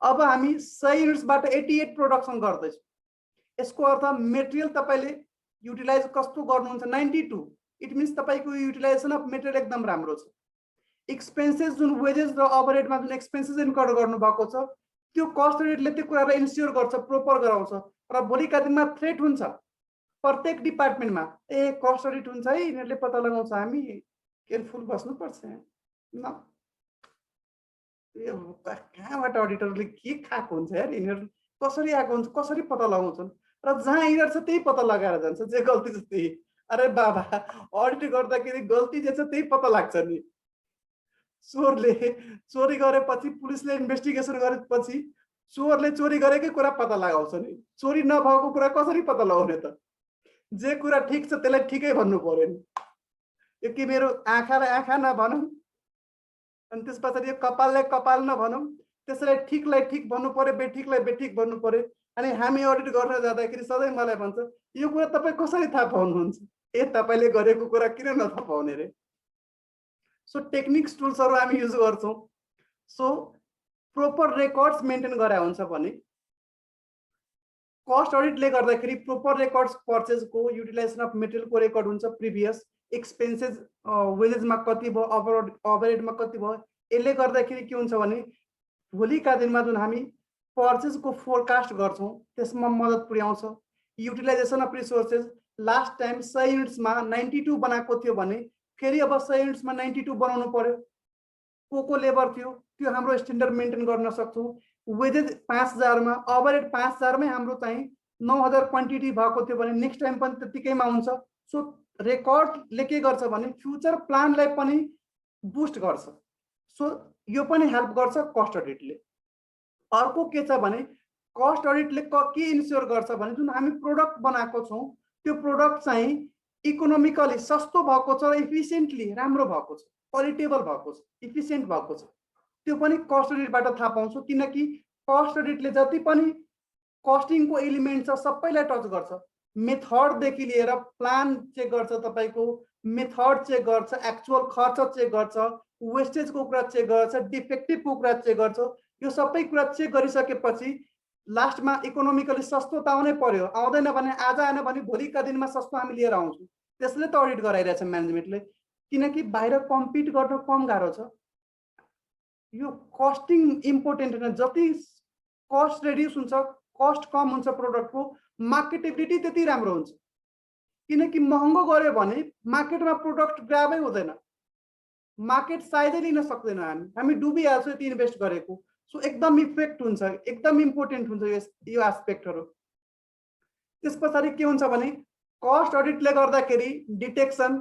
Speaker 1: अब हामी 100 युनिट्सबाट 88 प्रोडक्सन गर्दैछौँ। यसको अर्थ मेटेरियल तपाईँले युटिलाइज कस्तो गर्नुहुन्छ, 92। इट मिन्स तपाईँको युटिलाइजेसन अफ मेटेरियल एकदम राम्रो छ। एक्सपेन्सेस जुन वेजेस र ओभरहेडमा जुन एक्सपेन्सेस इन्कर गर्नुभएको छ त्यो कस्ट अडिटले त्यो कुरालाई इन्स्योर गर्छ, प्रोपर गराउँछ र भोलिका दिनमा थ्रेट हुन्छ प्रत्येक डिपार्टमेन्टमा, ए कस्ट अडिट हुन्छ है यिनीहरूले पत्ता लगाउँछ, हामी केयरफुल बस्नुपर्छ न। कहाँबाट अडिटरले के खाएको हुन्छ यार, यिनीहरू कसरी आएको हुन्छ, कसरी पत्ता लगाउँछन् र जहाँ इरर छ त्यही पत्ता लगाएर जान्छ, जे गल्ती छ त्यही। अरे बाबा अडिट गर्दाखेरि गल्ती जे छ त्यही पत्ता लाग्छ नि। चोरले चोरी गरेपछि पुलिसले इन्भेस्टिगेसन गरेपछि चोरले चोरी गरेकै कुरा पत्ता लगाउँछ नि, चोरी नभएको कुरा कसरी पत्ता लगाउने त? जे कुरा ठिक छ त्यसलाई ठिकै भन्नु पर्यो नि। यो कि मेरो आँखालाई आँखा नभनौँ अनि त्यस पछाडि यो कपाललाई कपाल नभनौँ, त्यसलाई ठिकलाई ठिक भन्नु पर्यो, बेठिकलाई बेठिक भन्नु पर्यो। अनि हामी अडिट गर्न जाँदाखेरि सधैँ मलाई भन्छ यो कुरा तपाईँ कसरी थाहा पाउनुहुन्छ? ए तपाईँले गरेको कुरा किन नथाहा पाउने रे? सो टेक्निक्स टुल्सहरू हामी युज गर्छौँ। सो प्रोपर रेकर्ड्स मेन्टेन गरे हुन्छ भने कस्ट अडिटले गर्दाखेरि प्रोपर रेकर्ड्स पर्चेजको, युटिलाइजेसन अफ मेटेरियलको रेकर्ड हुन्छ, प्रिभियस एक्सपेन्सेस वेजेसमा कति भयो, ओभरहेडमा कति भयो। यसले गर्दाखेरि के हुन्छ भने भोलिका दिनमा जुन हामी पर्चेजको फोरकास्ट गर्छौँ त्यसमा मद्दत पुर्याउँछ। Utilisation of resources last time 100 युनिट्समा 92 बनाएको थियो भने फेरि अब 100 युनिट्समा 92 बनाउनु पर्यो। को लेबर थियो त्यो हाम्रो स्ट्यान्डर्ड मेन्टेन गर्न सक्छौँ। वेजेस 5000 मा ओभरहेड 5000 मै हाम्रो चाहिँ 9000 क्वान्टिटी भएको थियो भने नेक्स्ट टाइम पनि त्यतिकैमा हुन्छ। सो रेकर्डले के गर्छ भने फ्युचर प्लानलाई पनि बुस्ट गर्छ। सो यो पनि हेल्प गर्छ कस्ट अडिटले। अर्को के छ भने कस्ट अडिटले के इन्स्योर गर्छ भने जुन हामी प्रोडक्ट बनाएको छौँ त्यो प्रोडक्ट चाहिँ इकोनोमिकली सस्तो भएको छ, इफिसिएन्टली राम्रो भएको छ, क्वालिटेबल भएको छ, इफिसिएन्ट भएको छ, त्यो पनि कस्ट अडिटबाट थाहा पाउँछौँ। किनकि कस्ट अडिटले जति पनि कस्टिङको एलिमेन्ट छ सबैलाई टच गर्छ। मेथडदेखि लिएर प्लान चेक गर्छ, तपाईँको मेथड चेक गर्छ, एक्चुअल खर्च चेक गर्छ, वेस्टेजको कुरा चेक गर्छ, डिफेक्टिभको कुरा चेक गर्छ। यो सबै कुरा चेक गरिसकेपछि लास्टमा इकोनोमिकली सस्तो त आउनै पर्यो। आउँदैन भने आज आएन भने भोलिका दिनमा सस्तो हामी लिएर आउँछौँ। त्यसले त अडिट गराइरहेछ म्यानेजमेन्टले, किनकि बाहिर कम्पिट गर्न कम गाह्रो छ। यो कस्टिङ इम्पोर्टेन्ट होइन। जति कस्ट रेड्युस हुन्छ, कस्ट कम हुन्छ प्रोडक्टको, मार्केटेबिलिटी त्यति राम्रो हुन्छ। किनकि महँगो गऱ्यो भने मार्केटमा प्रोडक्ट ग्राबै हुँदैन, मार्केट साइजै लिन सक्दैन, हामी डुबिहाल्छौँ यति इन्भेस्ट गरेको। सो एकदम इफेक्ट हुन्छ, एकदम इम्पोर्टेन्ट हुन्छ यो एस्पेक्टहरू। त्यस पछाडि के हुन्छ भने कस्ट अडिटले गर्दाखेरि डिटेक्सन,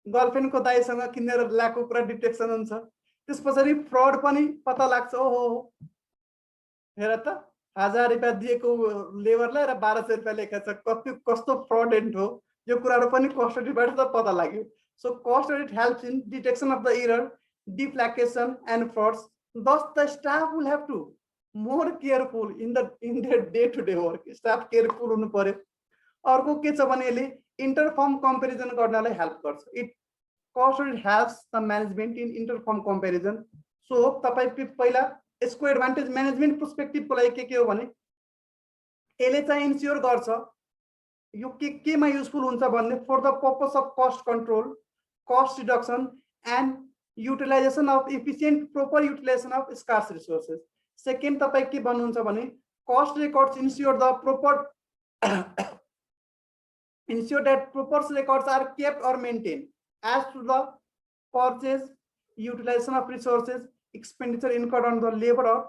Speaker 1: गर्लफ्रेन्डको दाइसँग किनेर ल्याएको कुरा डिटेक्सन हुन्छ। त्यस पछाडि फ्रड पनि पत्ता लाग्छ। ओहो हेर त 1000 रुपियाँ दिएको लेबरलाई र 1200 रुपियाँ लेखेको छ, कस्तो फ्रडेन्ट हो। यो कुराहरू पनि कस्ट अडिटबाट त पत्ता लाग्यो। So cost audit helps in detection of the error, deflection and frauds. Thus, the staff will have to more careful in their day-to-day work. Staff careful हुनु पर्यो। अर्को के छ भने यसले इंटरफर्म कंपेरिजन गर्नलाई हेल्प गर्छ। It cost audit helps the management in interfirm comparison. So तपाईको पहिला यसको एडभान्टेज मैनेजमेंट पर्सपेक्टिभको लागि के हो भने यसले चाहिँ इन्स्योर गर्छ यो केमा युजफुल हुन्छ भन्ने for the purpose of cost control, cost reduction and utilization of efficient proper utilization of scarce resources. Second तपाईं के भन्नुहुन्छ भने cost records ensure the proper ensure that proper records are kept or maintained as to the purchase, utilization of resources, expenditure incurred on the labor or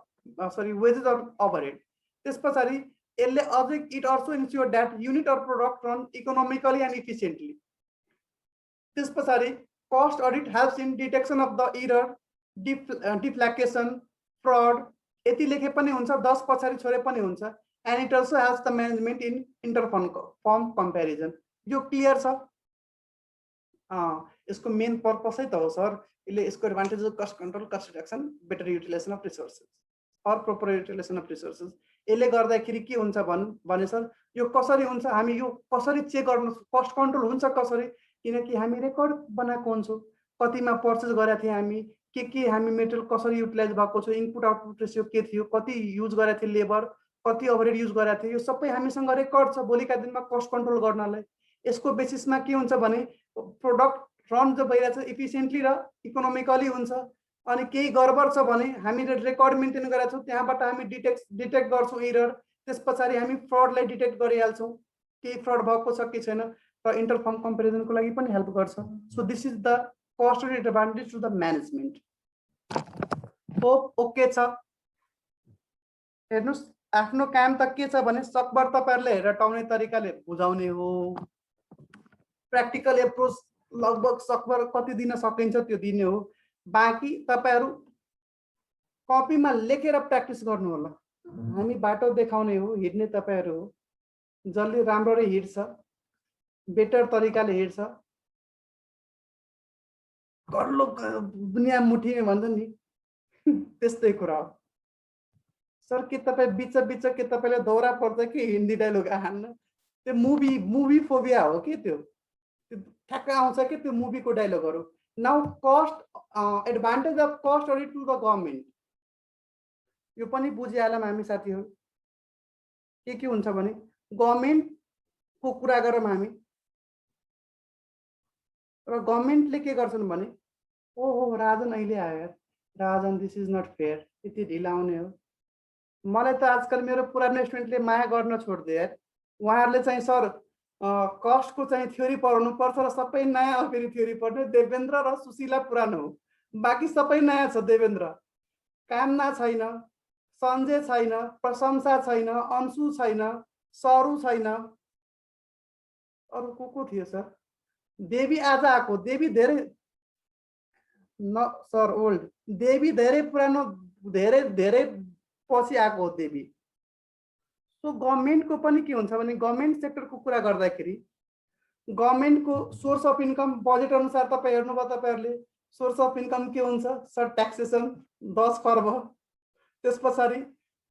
Speaker 1: wages or overhead. त्यस पछाडि यसले अझै it also ensure that unit or product run economically and efficiently. त्यस पछाडि cost audit helps in detection of the error, deflection, fraud. यति लेखे पनि हुन्छ, 10 पछाडि छोरे पनि हुन्छ। And it also helps the management in interform comparison. यो क्लियर छ? यसको मेन पर्पस है त हो सर। यसले यसको advantage cost control, cost reduction, better utilisation of resources और प्रोपर युटिलाइजेसन अफ रिसोर्सेस। यसले गर्दाखेरि के हुन्छ भने सर यो कसरी हुन्छ, हामी यो कसरी चेक गर्नु कस्ट कन्ट्रोल हुन्छ कसरी, किनकि हामी रेकर्ड बनाएको हुन्छौँ कतिमा पर्चेज गरेका थियौँ हामी, के हामी मेटेरियल कसरी युटिलाइज भएको छ, इनपुट आउटपुट रेसियो के थियो, कति युज गरेका थिए लेबर, कति ओभरहेड युज गरेका थिए, यो सबै हामीसँग रेकर्ड छ भोलिका दिनमा कस्ट कन्ट्रोल गर्नलाई। यसको बेसिसमा के हुन्छ भने प्रोडक्ट रन जो भइरहेछ इफिसिएन्टली र इकोनोमिकली हुन्छ। अनि केही गडबड छ भने हामीले रेकर्ड मेन्टेन गरेका छौँ, त्यहाँबाट हामी डिटेक्ट गर्छौँ एरर। त्यस पछाडि हामी फ्रडलाई डिटेक्ट गरिहाल्छौँ, केही फ्रड भएको छ कि छैन, र इंटरफर्म कंपेरिजन को लागि पनि हेल्प गर्छ। So this is the cost audit advantage to the management. Hope okay छ। हेर्नुस् आफ्नो काम त के छ भने सकभर तपाईहरुले हेरटाउने तरिकाले बुझाउने हो। प्र्याक्टिकल एप्रोच लगभग सकभर कति दिन सकिन्छ त्यो दिने हो। बाँकी तपाईहरु कपीमा लेखेर प्र्याक्टिस गर्नु होला। हामी बाटो देखाउने हो, हिड्ने तपाईहरु हो। जसले राम्ररी हिड्छ, बेटर तरिकाले हिड्छ, गर्लो दुनिया मुठीमा भन्छ नि त्यस्तै कुरा हो। सर के तपाई बिच के तपाईले दौरा पर्छ कि हिन्दी डायलग हान्न? त्यो मुभी फोबिया हो कि त्यो ठ्याक्क आउँछ कि त्यो मुभीको डायलगहरु। Now cost advantage of cost audit to the government, यो पनि बुझिहालौँ हामी साथीहरु। के हुन्छ भने गभर्नमेन्ट को कुरा गरौँ हामी, र गभर्नमेन्टले के गर्छन् भने ओहो राजन अहिले आयो यार, Rajan this is not fair, यति ढिला आउने हो। मलाई त आजकल मेरो पुरानो स्टुडेन्टले माया गर्न छोड्दिए यार। उहाँहरूले चाहिँ सर कस्टको चाहिँ थ्योरी पढाउनु पर्छ र सबै नयाँ फेरि थ्योरी पढ्ने। देवेन्द्र र सुशीला पुरानो हो, बाँकी सबै नयाँ छ। देवेन्द्र काम न छैन, सञ्जय छैन, प्रशंसा छैन, अंशु छैन, सरू छैन, अरु को थियो सर? देवी आज आएको, देवी धेरै न सर ओल्ड, देवी धेरै पुरानो, धेरै धेरै पछि आएको हो देवी। सो गभर्नमेन्टको पनि के हुन्छ भने गभर्नमेन्ट सेक्टरको कुरा गर्दाखेरि गभर्नमेन्टको सोर्स अफ इन्कम बजेट अनुसार तपाईँ हेर्नुभयो, तपाईँहरूले सोर्स अफ इन्कम के हुन्छ सर? ट्याक्सेसन 10 खर्ब, त्यस पछाडि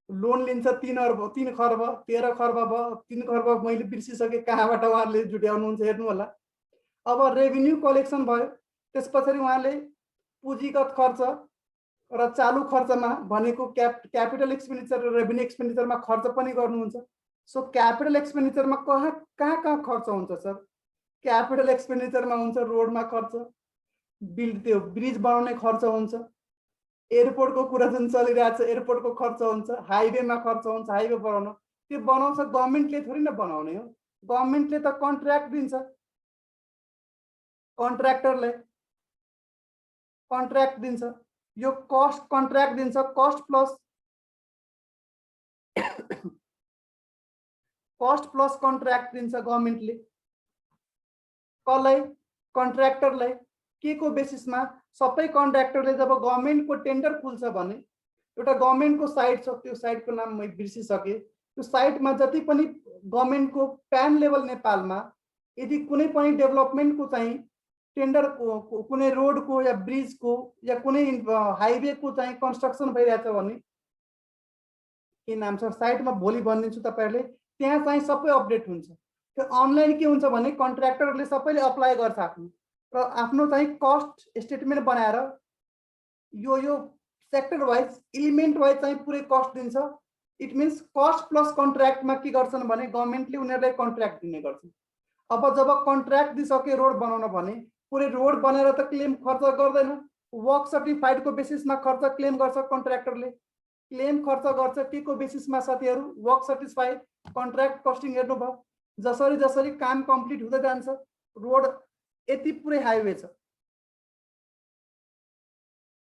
Speaker 1: लोन लिन्छ 3 खर्ब, 13 खर्ब भयो, 3 खर्ब मैले बिर्सिसकेँ कहाँबाट उहाँहरूले जुट्याउनुहुन्छ, हेर्नु होला। अब रेभिन्यू कलेक्सन भयो, त्यस पछाडि उहाँले पुँजीगत खर्च र चालु खर्चमा भनेको क्यापिटल एक्सपेन्डिचर र रेभिन्यू एक्सपेन्डिचरमा खर्च पनि गर्नुहुन्छ। सो क्यापिटल एक्सपेन्डिचरमा कहाँ खर्च हुन्छ सर? क्यापिटल एक्सपेन्डिचरमा हुन्छ रोडमा खर्च, त्यो ब्रिज बनाउने खर्च हुन्छ, एयरपोर्टको कुरा जुन चलिरहेको छ एयरपोर्टको खर्च हुन्छ, हाइवेमा खर्च हुन्छ, हाइवे बनाउन। त्यो बनाउँछ गभर्नमेन्टले, थोरै न बनाउने हो। गभर्नमेन्टले त कन्ट्र्याक्ट दिन्छ, कन्ट्र्याक्टरले कन्ट्र्याक्ट दिन्छ, यो कस्ट कन्ट्र्याक्ट दिन्छ, कस्ट प्लस कन्ट्र्याक्ट दिन्छ गभर्नमेन्टले। कसलाई? कन्ट्र्याक्टरलाई। के को बेसिसमा? सबै कन्ट्र्याक्टरले जब गभर्नमेन्टको टेन्डर खुल्छ भने एउटा गभर्नमेन्टको साइट छ, त्यो साइटको नाम मैले बिर्सिसकेँ, त्यो साइटमा जति पनि गभर्नमेन्टको प्यान लेभल नेपालमा यदि कुनै पनि डेभलपमेन्टको चाहिँ टेन्डर कुनै रोडको या ब्रिजको या कुनै हाइवेको चाहिँ कन्स्ट्रक्सन भइरहेछ भने के नाम छ साइटमा भोलि भनिदिन्छु तपाईँहरूले, त्यहाँ चाहिँ सबै अपडेट हुन्छ। त्यो अनलाइन के हुन्छ भने कन्ट्र्याक्टरले सबैले अप्लाई गर्छ आफ्नो र आफ्नो चाहिँ कस्ट स्टेटमेन्ट बनाएर यो सेक्टर वाइज इलिमेन्ट वाइज चाहिँ पुरै कस्ट दिन्छ। इट मिन्स कस्ट प्लस कन्ट्र्याक्टमा के गर्छन् भने गभर्नमेन्टले उनीहरूलाई कन्ट्र्याक्ट दिने गर्छन्। अब जब कन्ट्र्याक्ट दिइसके रोड बनाउन भने पुरै रोड बनेर त क्लेम खर्च गर्दैन, वर्क सर्टिफाइडको बेसिसमा खर्च क्लेम गर्छ कन्ट्र्याक्टरले। क्लेम खर्च गर्छ के को बेसिसमा साथीहरू? वर्क सर्टिफाइड कन्ट्र्याक्ट कस्टिङ हेर्नुभयो, जसरी जसरी काम कम्प्लिट हुँदै जान्छ, रोड यति पुरै हाइवे छ,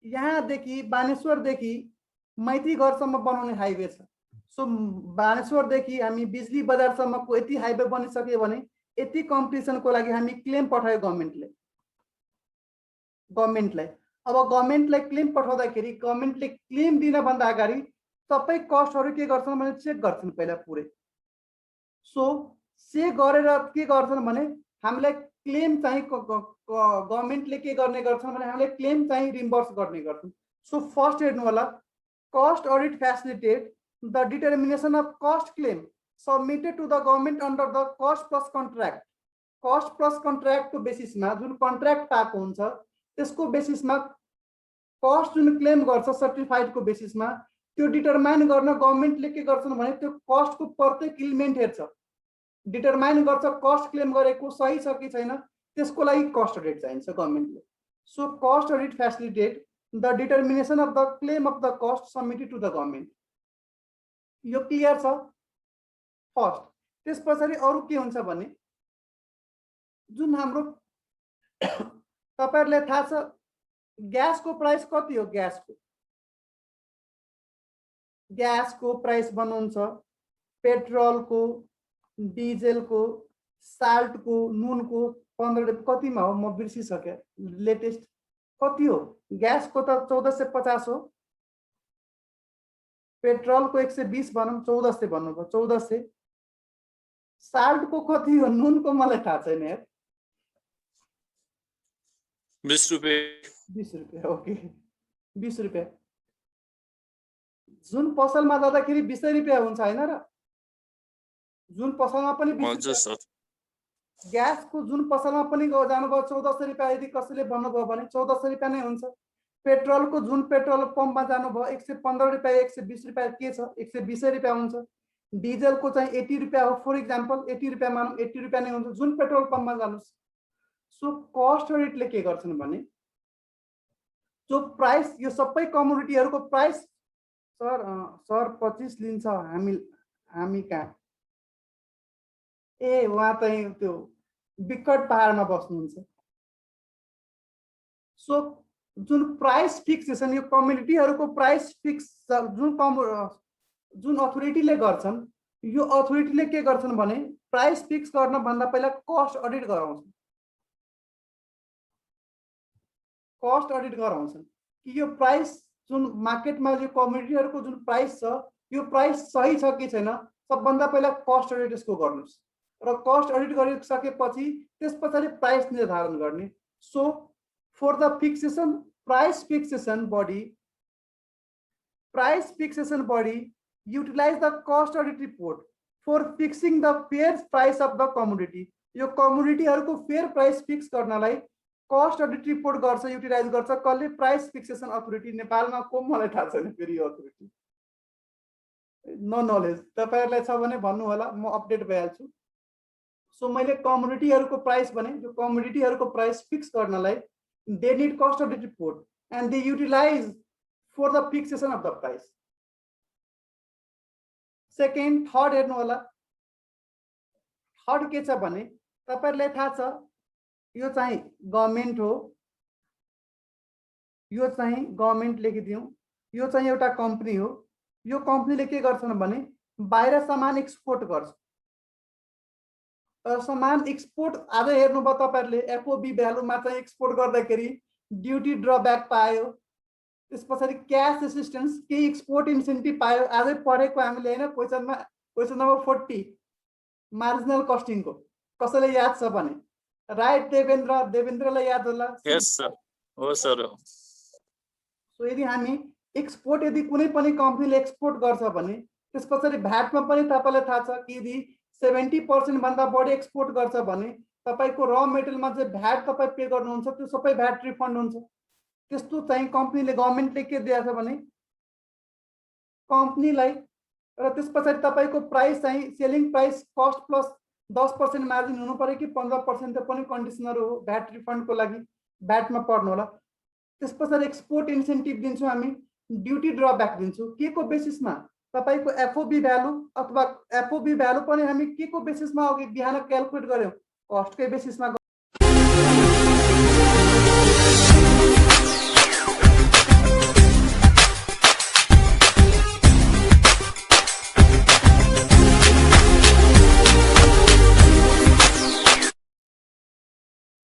Speaker 1: यहाँदेखि बानेश्वरदेखि मैतीघरसम्म बनाउने हाइवे छ। सो बानेश्वरदेखि हामी बिजली बजारसम्मको यति हाइवे बनिसक्यो भने यति कम्पिटिसनको लागि हामी क्लेम पठायो गभर्नमेन्टलाई। अब गभर्नमेन्टलाई क्लेम पठाउँदाखेरि गभर्नमेन्टले क्लेम दिनभन्दा अगाडि सबै कस्टहरू के गर्छन् भने चेक गर्छन् पहिला पुरै। सो चेक गरेर के गर्छन् भने हामीलाई क्लेम चाहिँ गभर्नमेन्टले के गर्ने गर्छन् भने हामीलाई क्लेम चाहिँ रिम्बर्स गर्ने गर्छन्। सो फर्स्ट हेर्नु होला, cost audit facilitate the determination of cost claim submitted to the government under the cost plus contract. Cost plus कन्ट्र्याक्टको बेसिसमा जुन कन्ट्र्याक्ट पाएको हुन्छ त्यसको बेसिसमा कस्ट जुन क्लेम गर्छ सर्टिफाइडको बेसिसमा त्यो डिटरमाइन गर्न गभर्नमेन्टले के गर्छन् भने त्यो कस्टको प्रत्येक इलिमेन्ट हेर्छ, डिटरमाइन गर्छ कस्ट क्लेम गरेको सही छ कि छैन, त्यसको लागि कस्ट अडिट चाहिन्छ गभर्नमेन्टले। So cost audit facilitate the determination of the claim of the cost submitted to the government. यो क्लियर छ फर्स्ट। त्यस पछाडि अरु के हुन्छ भने जुन हाम्रो तपाईहरुलाई थाहा छ ग्यासको प्राइस कति हो? ग्यासको प्राइस बनाउँछ, पेट्रोलको, डिजेलको, साल्टको, नुनको 15 कतिमा हो म बिर्सिसके, लेटेस्ट कति हो? ग्यासको त 1450 हो, पेट्रोलको 120 भनौं, 1400 भन्नुभयो, 1400। साल्टको कति हो? नुनको मलाई थाहा छैन यार,
Speaker 2: 20 रुपैयाँ।
Speaker 1: 20 रुपैयाँ, ओके 20 रुपैयाँ। जुन पसलमा जाँदाखेरि 20 रुपैयाँ हुन्छ हैन र? जुन पसलमा पनि 20 रुपैयाँ। ग्यासको जुन पसलमा पनि जानुभयो 1400 रुपैयाँ यदि कसैले भन्नुभयो भने 1400 रुपैयाँ नै हुन्छ। पेट्रोलको जुन पेट्रोल पम्पमा जानुभयो 115 रुपैयाँ 120 रुपैयाँ के छ? 120 रुपैयाँ हुन्छ। डिजेलको चाहिँ 80 रुपैयाँ हो, फर एक्जाम्पल 80 रुपैयाँ मानौं, 80 रुपैयाँ नै हुन्छ जुन पेट्रोल पम्पमा जानुस्। सो कस्ट अडिटले के गर्छन् भने जो प्राइस यो सबै कमोडिटीहरुको प्राइस सर 25 लिन्छ हामी कहाँ? ए वहाँ चाहिँ त्यो विकट पहाडमा बस्नुहुन्छ। सो जुन प्राइस फिक्सेसन यो कमोडिटीहरुको प्राइस फिक्स जुन अथोरिटीले गर्छन् यो अथोरिटीले के गर्छन् भने प्राइस फिक्स गर्न भन्दा पहिला कस्ट अडिट गराउँछन् कि यो प्राइस जुन मार्केटमा यो कमोडिटीहरुको जुन प्राइस छ यो प्राइस सही छ कि छैन सबभन्दा पहिला कस्ट अडिट यसको गर्नुस् र कस्ट अडिट गरिसकेपछि त्यसपछि प्राइस निर्धारण गर्ने so for the fixation price fixation body utilize the cost audit report for fixing the fair price of the commodity यो कमोडिटीहरुको फेयर प्राइस फिक्स गर्नलाई कस्ट अडिट रिपोर्ट गर्छ युटिलाइज गर्छ कसले प्राइस फिक्सेसन अथोरिटी नेपालमा को मलाई थाहा छैन फेरि यो अथोरिटी नो नलेज तपाईहरुलाई छ भने भन्नु होला म अपडेट भइहाल्छु सो मैले कमोडिटीहरुको प्राइस भने यो कमोडिटीहरुको प्राइस फिक्स गर्नलाई they need cost audit report and they utilize for the fixation of the price. Second, third हेर्नु होला थर्ड के छ भने तपाईहरुलाई थाहा छ यो चाहिँ गभर्नमेन्ट हो यो चाहिँ गभर्नमेन्ट लेखिदियौ यो चाहिँ एउटा कम्पनी हो यो कम्पनीले के गर्छन् भने बाहिर सामान एक्सपोर्ट गर्छ सामान एक्सपोर्ट आज हेर्नुभयो तपाईहरुले एफओबी भ्यालुमा चाहिँ एक्सपोर्ट गर्दाखेरि ड्युटी ड्रब्याक पायो त्यसपछि क्याश असिस्टेन्स के एक्सपोर्ट इन्सेन्टिभ पायो आजै पढेको हामीले हैन क्वेशन नम्बर 40 मार्जिनल कस्टिङको कसैले याद छ भने राइट देवेन्द्रलाई याद होला
Speaker 2: यस सर हो सर
Speaker 1: सो यदि हामी एक्सपोर्ट यदि कुनै पनि कम्पनीले एक्सपोर्ट गर्छ भने त्यसपछि भ्याटमा पनि तपाईलाई थाहा छ कि यदि 70% भन्दा बढी एक्सपोर्ट गर्छ भने तपाईको र मेटेरियलमा चाहिँ भ्याट तपाई पे गर्नुहुन्छ त्यो सबै भ्याट रिफन्ड हुन्छ त्यस्तो चाहिँ कम्पनीले गभर्नमेन्टले के दिएको छ भने कम्पनीलाई र त्यसपछि तपाईको प्राइस चाहिँ selling price cost plus 10% margin हुनु पर्यो कि 15% त पनि कन्डिसनर हो भ्याट रिफन्डको लागि भ्याटमा पर्नु होला त्यसपछि एक्सपोर्ट इन्सेन्टिभ दिन्छौं हामी ड्युटी ड्रब्याक दिन्छौं के को बेसिसमा तपाईको एफओबी भ्यालु अथवा एफओबी भ्यालु पनि हामी के को बेसिसमा अघि बिहान क्याल्कुलेट गर्यौं कस्ट के बेसिसमा